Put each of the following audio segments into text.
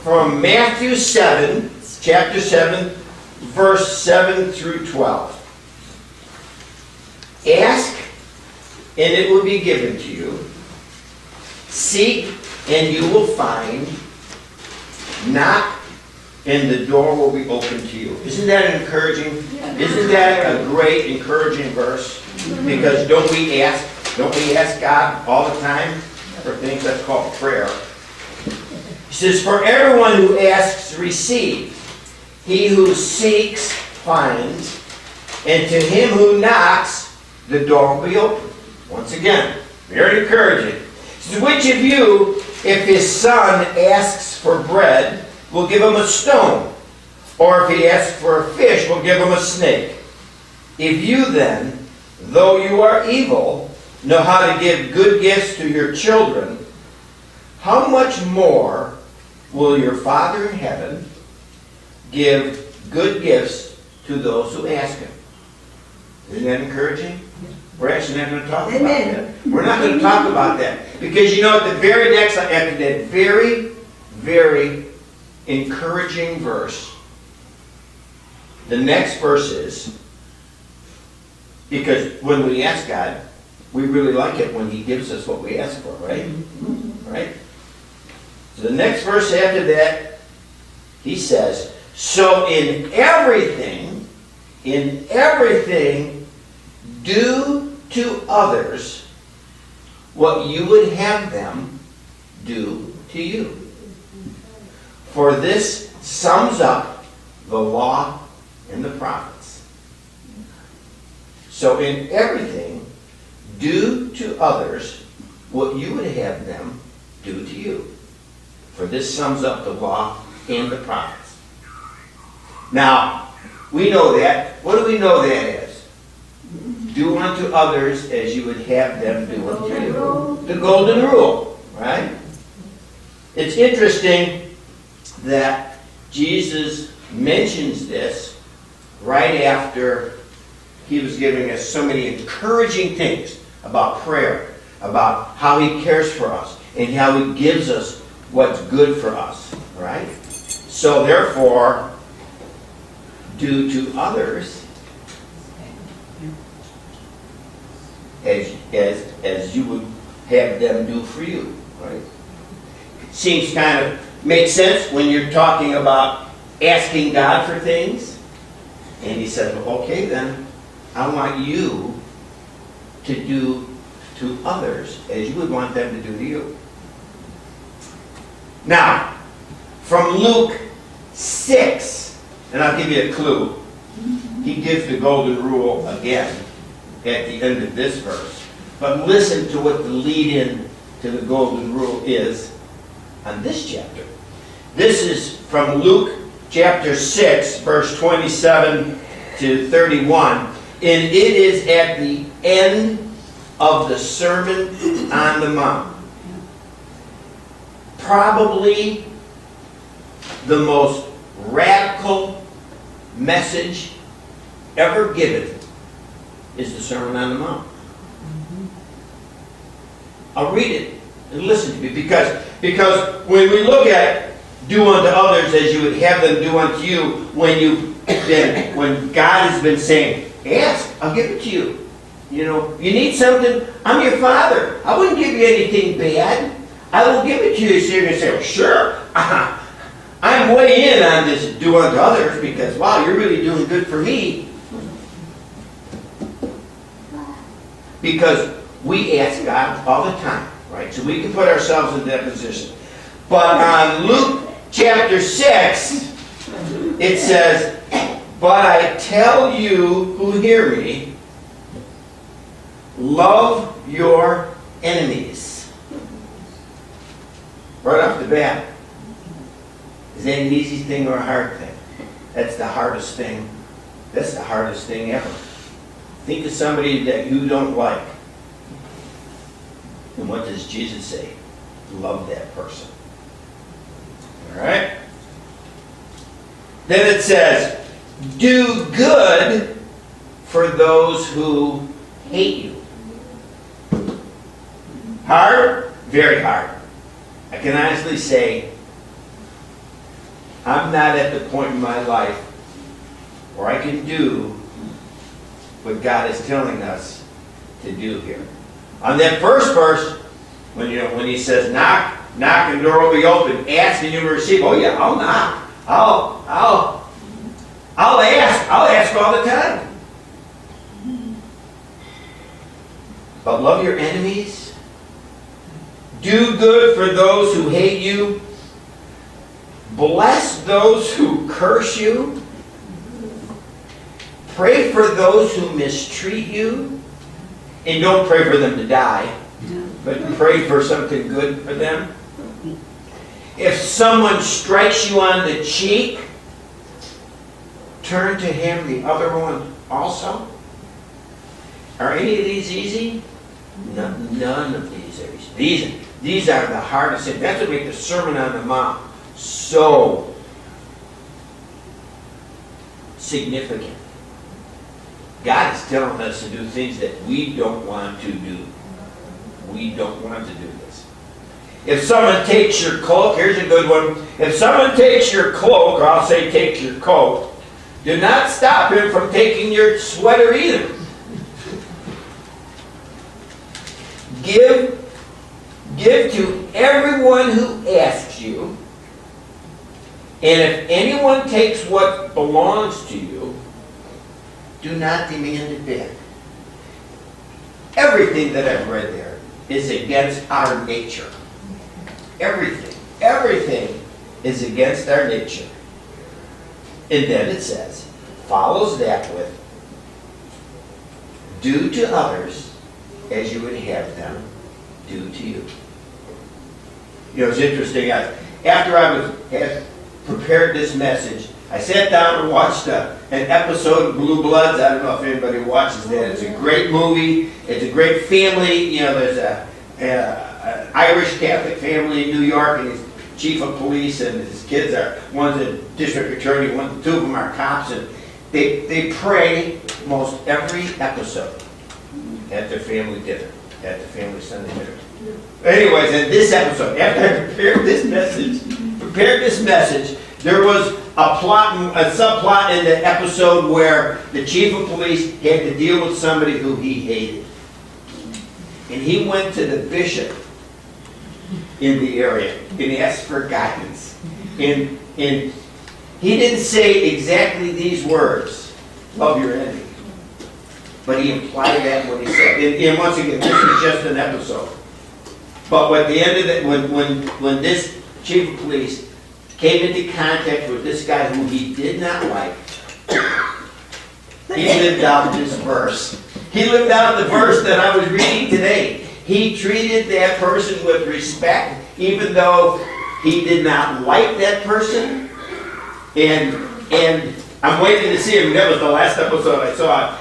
from Matthew 7, chapter 7, verse 7 through 12. Ask, and it will be given to you. Seek, and you will find. Knock, and the door will be open to you. Isn't that encouraging? Isn't that a great, encouraging verse? Because don't we ask God all the time for things that's called prayer? He says, for everyone who asks receives. He who seeks finds. And to him who knocks, the door will be open. Once again, very encouraging. So which of you, if his son asks for bread, will give him a stone? Or if he asks for a fish, will give him a snake? If you then, though you are evil, know how to give good gifts to your children, how much more will your Father in heaven give good gifts to those who ask him? Isn't that encouraging? We're actually not going to talk about that. We're not going to talk about that. Because you know, at the very next, after that very, very encouraging verse, the next verse is, because when we ask God, we really like it when he gives us what we ask for, right? Right? So the next verse after that, he says, so in everything, do to others what you would have them do to you. For this sums up the law and the prophets. So in everything, do to others what you would have them do to you. For this sums up the law and the prophets. Now, we know that. What do we know that as? Do unto others as you would have them do unto you. The golden rule, right? It's interesting that Jesus mentions this right after he was giving us so many encouraging things about prayer, about how he cares for us, and how he gives us what's good for us, right? So therefore, do to others as you would have them do for you, right? It seems kind of makes sense when you're talking about asking God for things. And he says, well, okay, then I want you to do to others as you would want them to do to you. Now, from Luke 6, and I'll give you a clue. He gives the golden rule again at the end of this verse. But listen to what the lead-in to the golden rule is on this chapter. This is from Luke chapter 6, verse 27 to 31. And it is at the end of the Sermon on the Mount. Probably the most radical message ever given is the Sermon on the Mount. I'll read it and listen to me because when we look at do unto others as you would have them do unto you, when God has been saying, ask, I'll give it to you. You know, you need something, I'm your Father. I wouldn't give you anything bad. I will give it to you. So you're going to say, well, sure. I'm way in on this do unto others because, wow, you're really doing good for me. Because we ask God all the time, right? So we can put ourselves in that position. But on Luke chapter 6, it says, but I tell you who hear me, love your enemies. Right off the bat. Is that an easy thing or a hard thing? That's the hardest thing. That's the hardest thing ever. Think of somebody that you don't like. And what does Jesus say? Love that person. Alright? Then it says, do good for those who hate you. Hard? Very hard. I can honestly say I'm not at the point in my life where I can do what God is telling us to do here. On that first verse, when he says, knock, and the door will be open, ask and you will receive. Oh yeah, I'll knock. I'll ask all the time. But love your enemies. Do good for those who hate you. Bless those who curse you. Pray for those who mistreat you. And don't pray for them to die, but pray for something good for them. If someone strikes you on the cheek, turn to him the other one also. Are any of these easy? None of these are easy. These are the hardest things. That's what makes the Sermon on the Mount so significant. God is telling us to do things that we don't want to do. We don't want to do this. If someone takes your cloak, here's a good one. If someone takes your cloak, or I'll say takes your coat, do not stop him from taking your sweater either. Give to everyone who asks you, and if anyone takes what belongs to you, do not demand it back. Everything that I've read there is against our nature. Everything is against our nature. And then it says, follows that with, do to others as you would have them do to you. You know, it's interesting. After I had prepared this message, I sat down and watched an episode of Blue Bloods. I don't know if anybody watches that. It's a great movie. It's a great family. You know, there's an Irish Catholic family in New York, and he's chief of police, and his kids are, one's a district attorney, two of them are cops, and they pray most every episode at their family dinner, at the family Sunday dinner. Anyways, in this episode, after I prepared this message, there was a subplot in the episode where the chief of police had to deal with somebody who he hated. And he went to the bishop in the area and asked for guidance. And he didn't say exactly these words, love your enemy. But he implied that what he said. And once again, this is just an episode. But at the end of it, when this chief of police came into contact with this guy who he did not like, he lived out this verse. He lived out the verse that I was reading today. He treated that person with respect, even though he did not like that person. And I'm waiting to see him. That was the last episode I saw.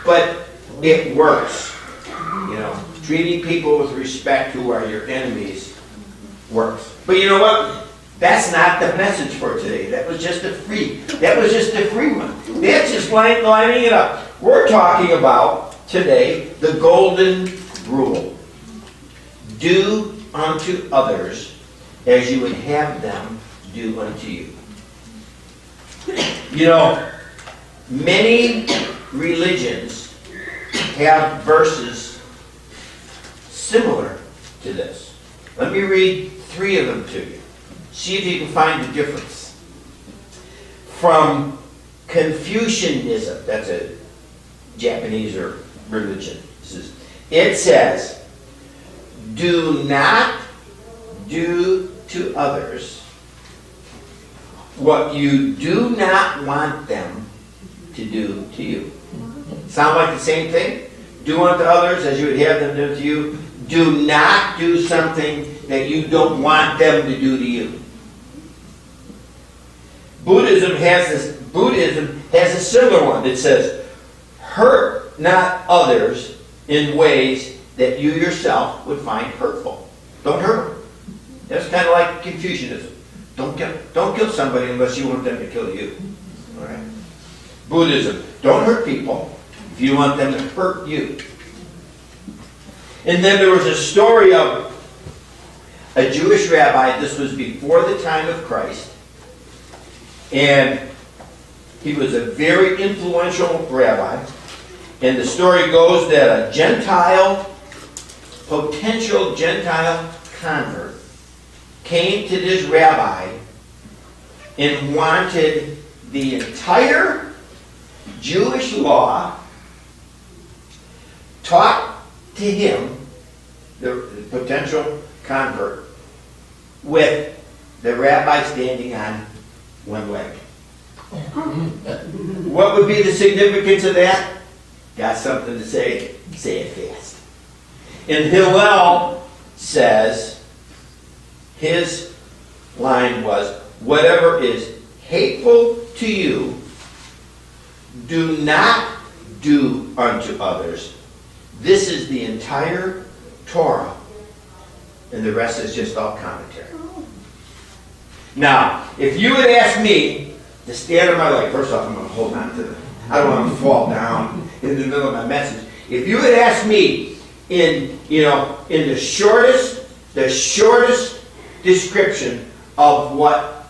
But it works. You know, treating people with respect who are your enemies works. But you know what? That's not the message for today. That was just a free one. That's just lining it up. We're talking about today the golden rule. Do unto others as you would have them do unto you. You know, many religions have verses similar to this. Let me read 3 of them to you. See if you can find the difference. From Confucianism, that's a Japanese or religion. It says, do not do to others what you do not want them to do to you. Sound like the same thing? Do unto others as you would have them do to you. Do not do something that you don't want them to do to you. Buddhism has a similar one that says, hurt not others in ways that you yourself would find hurtful. Don't hurt them. That's kind of like Confucianism. Don't kill somebody unless you want them to kill you. All right? Buddhism, don't hurt people if you want them to hurt you. And then there was a story of a Jewish rabbi, this was before the time of Christ, And he was a very influential rabbi. And the story goes that a Gentile, potential Gentile convert, came to this rabbi and wanted the entire Jewish law taught to him, the potential convert, with the rabbi standing on one leg. What would be the significance of that? Got something to say? Say it fast. And Hillel says, his line was, whatever is hateful to you, do not do unto others. This is the entire Torah, and the rest is just all commentary. Now, if you would ask me to stand on my leg, first off, I'm going to hold on to them. I don't want to fall down in the middle of my message. If you would ask me in the shortest description of what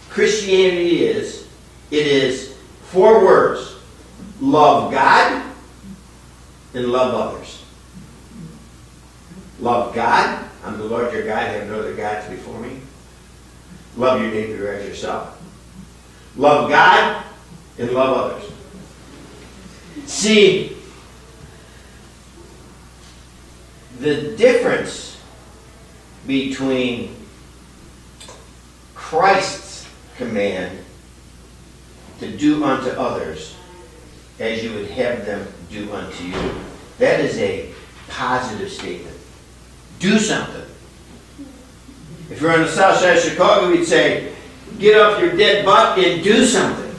Christianity is, it is 4 words: love God and love others. Love God. I'm the Lord your God. I have no other gods before me. Love your neighbor as yourself. Love God and love others. See, the difference between Christ's command to do unto others as you would have them do unto you, that is a positive statement. Do something. If you're on the south side of Chicago, we'd say, get off your dead butt and do something.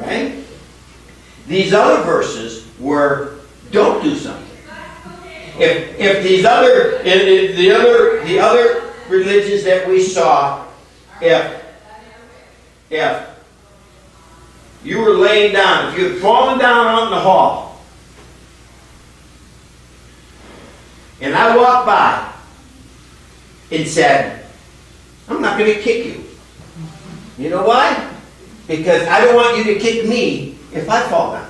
Right? These other verses were, don't do something. If these other, the other religions that we saw, if you were laying down, if you had fallen down out in the hall, and I walked by and said, I'm not going to kick you. You know why? Because I don't want you to kick me if I fall down.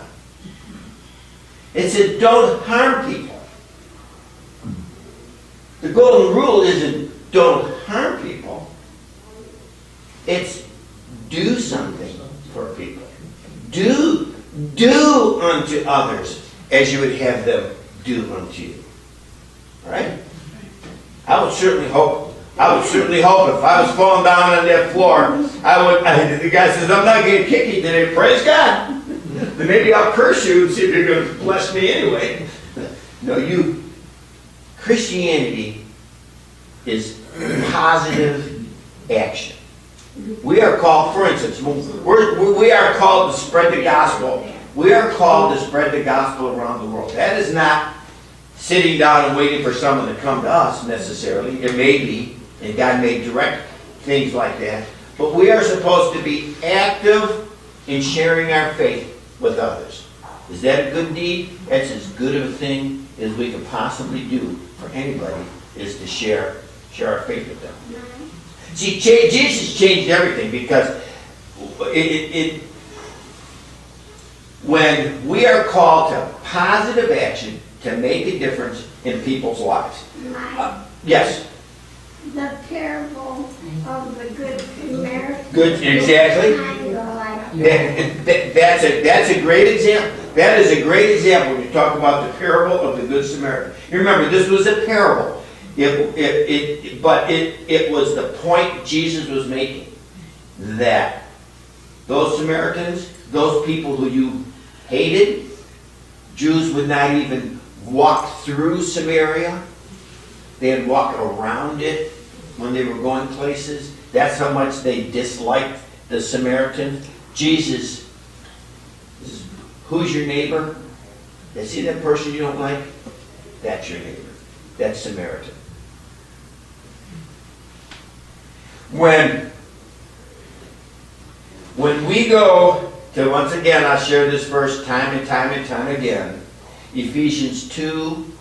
It said, don't harm people. The golden rule isn't don't harm people. It's do something for people. Do unto others as you would have them do unto you. Right? I would certainly hope if I was falling down on that floor, the guy says, I'm not going to kick you today. Praise God. Then maybe I'll curse you and see if you're going to bless me anyway. No, Christianity is positive action. We are called, for instance, we are called to spread the gospel. We are called to spread the gospel around the world. That is not sitting down and waiting for someone to come to us necessarily. It may be, and God may direct things like that. But we are supposed to be active in sharing our faith with others. Is that a good deed? That's as good of a thing as we could possibly do for anybody, is to share our faith with them. See, Jesus changed everything, because when we are called to positive action to make a difference in people's lives. Yes? The parable of the Good Samaritan. Good, exactly. That's a great example. That is a great example when you talk about the parable of the Good Samaritan. You remember, this was a parable. But it was the point Jesus was making, that those Samaritans, those people who you hated, Jews would not even walk through Samaria. They'd walk around it when they were going places. That's how much they disliked the Samaritans. Jesus, who's your neighbor? You see that person you don't like? That's your neighbor. That's Samaritan. When we go to, once again, I'll share this verse time and time and time again, Ephesians 2,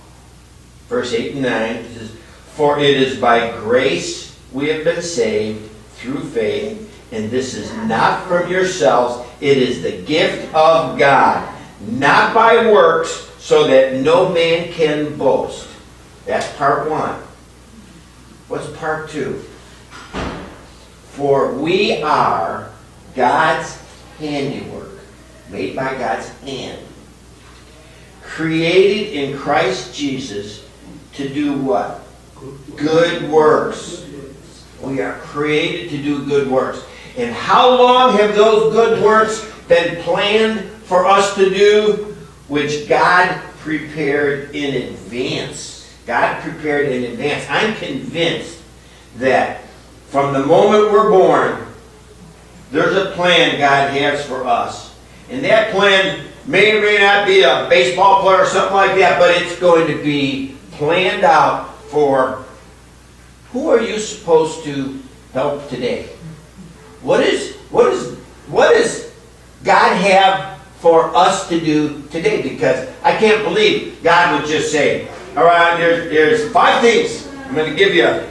verse 8 and 9, it says, for it is by grace we have been saved through faith, And this is not from yourselves, it is the gift of God, not by works, so that no man can boast. That's part one. What's part two? For we are God's handiwork, made by God's hand, created in Christ Jesus to do what? Good works. We are created to do good works. And how long have those good works been planned for us to do? Which God prepared in advance. God prepared in advance. I'm convinced that from the moment we're born, there's a plan God has for us. And that plan may or may not be a baseball player or something like that, but it's going to be planned out for who are you supposed to help today? What does God have for us to do today? Because I can't believe God would just say, all right, there's 5 things. I'm going to give you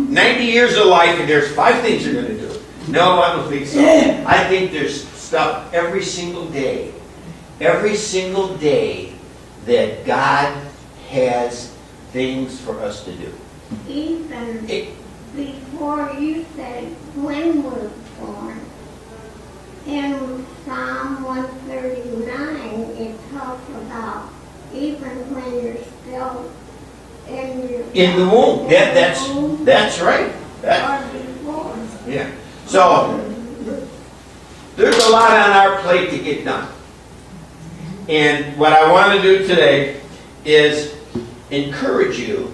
90 years of life, and there's 5 things you're going to do. No, I don't think so. I think there's stuff every single day that God has things for us to do. Even before you said when we're born, in Psalm 139, it talks about even when you're still in the womb. That's right. Or before. Yeah. So there's a lot on our plate to get done. And what I want to do today is encourage you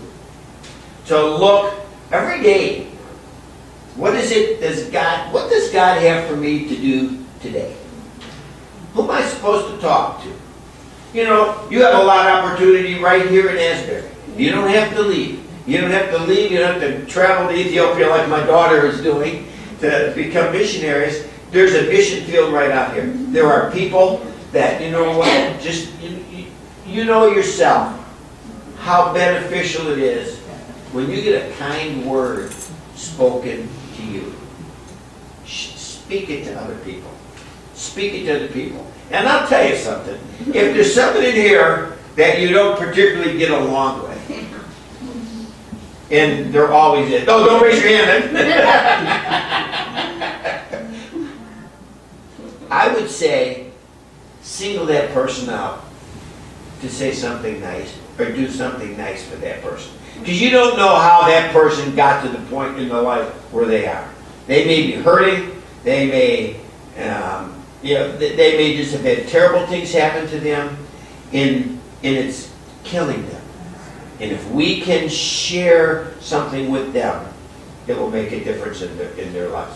to look every day. What does God have for me to do today? Who am I supposed to talk to? You know, you have a lot of opportunity right here in Asbury. You don't have to leave. You don't have to leave. You don't have to travel to Ethiopia like my daughter is doing to become missionaries. There's a mission field right out here. There are people that, you know what, just, you know yourself how beneficial it is when you get a kind word spoken to you. Speak it to other people. Speak it to other people. And I'll tell you something. If there's something in here that you don't particularly get along with, and there always is. Oh, don't raise your hand. I would say, single that person out to say something nice or do something nice for that person. Because you don't know how that person got to the point in their life where they are. They may be hurting. They may, they may just have had terrible things happen to them, and it's killing them. And if we can share something with them, it will make a difference in their lives.